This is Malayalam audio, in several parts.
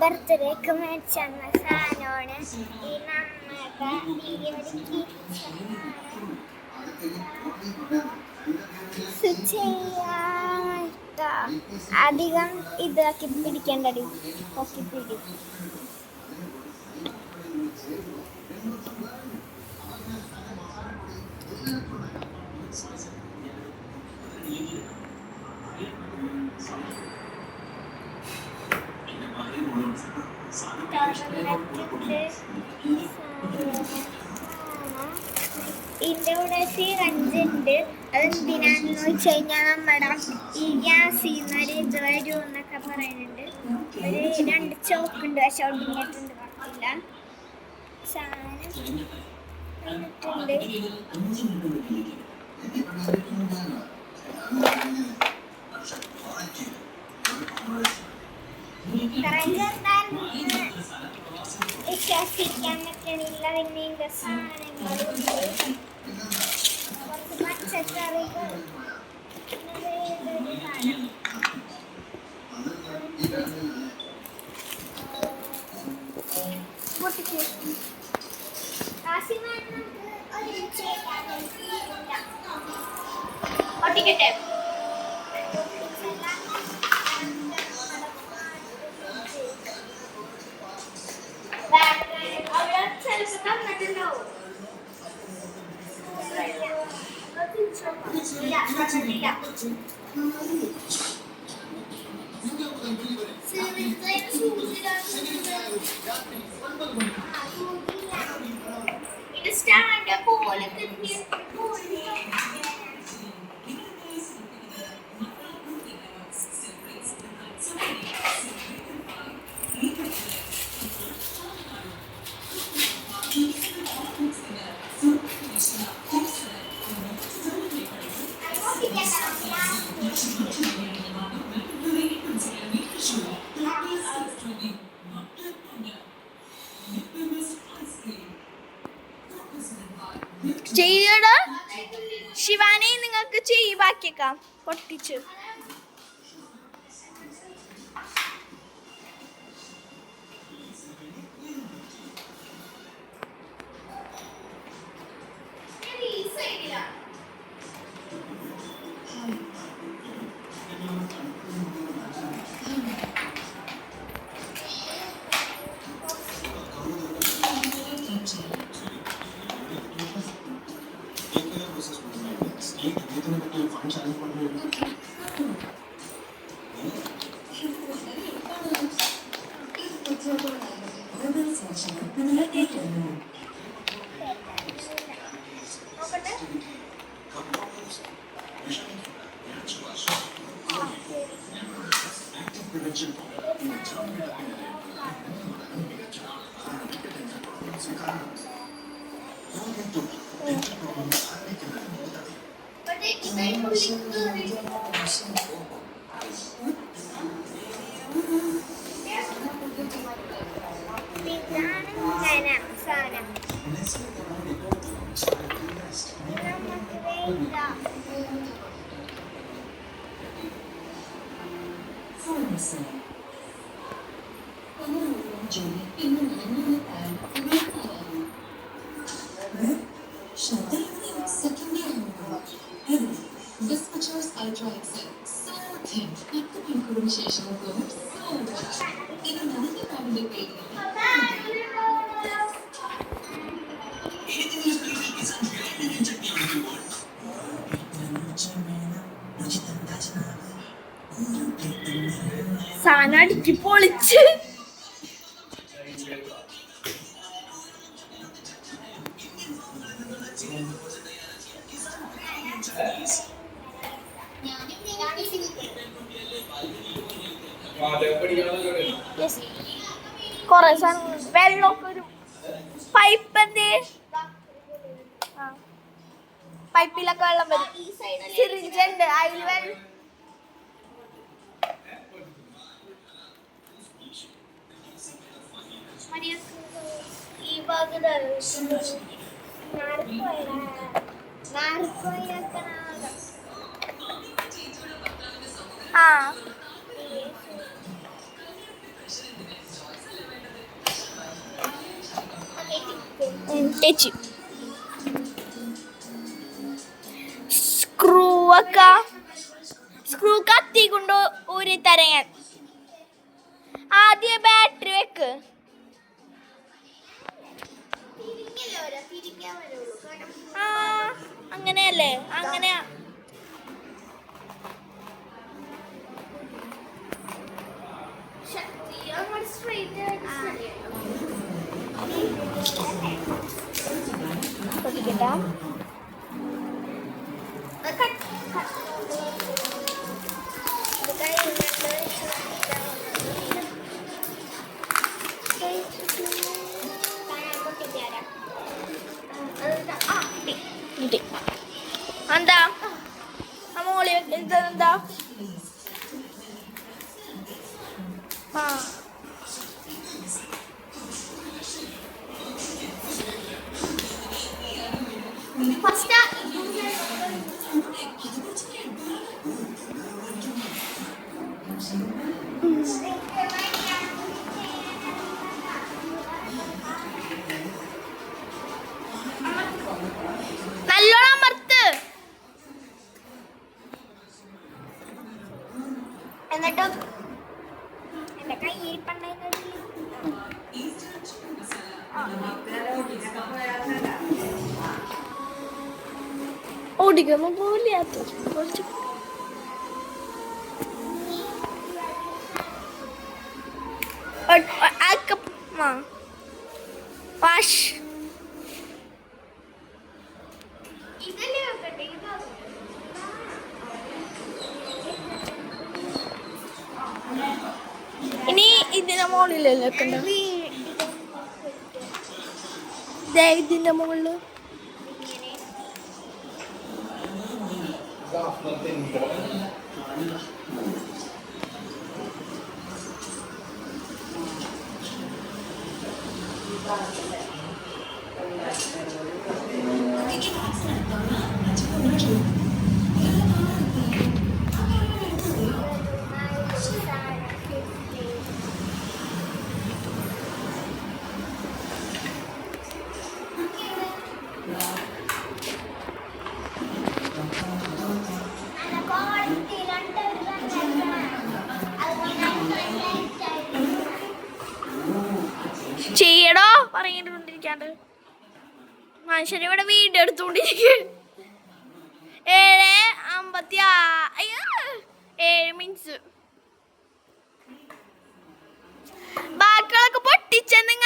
ബർത്ത്ഡേക്ക് മേടിച്ച സാധനമാണ് ഈ നമ്മുടെ അധികം ഇതാക്കി പിടിക്കേണ്ടടി പൊക്കി പിടി. ഇതിൻ്റെ കൂടെ സിറഞ്ചുണ്ട്. അതെന്തിനാന്ന് വെച്ച് കഴിഞ്ഞാൽ നമ്മുടെ ഈ ഗ്യാസിൽ നിന്ന് ഇത് വരും എന്നൊക്കെ പറയുന്നുണ്ട്. ഒരു 2 ചോക്കുണ്ട്, പക്ഷെ ഒടിഞ്ഞിട്ടുണ്ട്, കുഴപ്പമില്ല. സാധനം വന്നിട്ടുണ്ട്. വിശ്വസിക്കാൻ പറ്റണില്ല. പിന്നെ ഇതിൻ്റെ സാധനങ്ങളുണ്ട്, കുറച്ച് പച്ചക്കറികൾ, പൊട്ടിച്ച് ഒട്ടിക്കട്ടെ. ഇത് സ്റ്റാൻഡ് പോലെ ചെയ്യടാ ശിവാനി, നിങ്ങൾക്ക് ചെയ്യ്, ബാക്കിയേക്കാം പൊട്ടിച്ചു. സാധനം അടിച്ച് പൊളിച്ച് കൊറേ വെള്ളമൊക്കെ ഒരു പൈപ്പ് പൈപ്പിലൊക്കെ വെള്ളം വരും. സിറിഞ്ചുണ്ട്, അതിൽ വെള്ളം ഈ ഭാഗത്ത് ആ ഏച്ചി സ്ക്രൂ കത്തി കൊണ്ട് ഊരി തരാൻ ഞാൻ. ആദ്യം ബാറ്ററി വെക്ക്. ആ അങ്ങനെയല്ലേ, അങ്ങനെയാ. പൊട്ടിക്കട്ടാ. കിട്ടി. എന്താ മോളി ഇതെന്താ? ആ ഫസ്റ്റ് നല്ലോണം അമർത്ത്. എന്നിട്ട് എന്റെ കൈ ഓടിക്കുമ്പോ പോലെയാത്ത കുറച്ച് വാഷ്. ഇനി ഇതിന്റെ മുകളിലല്ലേ വെക്കണ്ട? ഇതിന്റെ മുകളില് ചെയ്യടോ പറഞ്ഞിട്ടുണ്ടിരിക്കാണ്ട്. മനുഷ്യനെ ഇവിടെ വീഡിയോ എടുത്തോണ്ടിരിക്കുക. 7:56 ബാക്കികളൊക്കെ പൊട്ടിച്ചെന്നുങ്ങ.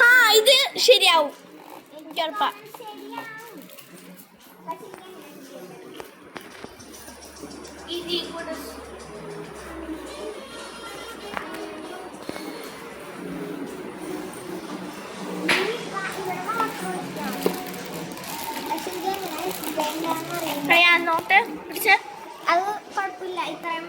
ആ ഇത് ശരിയാവും എനിക്കുറപ്പാ. നോട്ട് പിടിച്ച അത് കുഴപ്പമില്ല. ഇത്രയും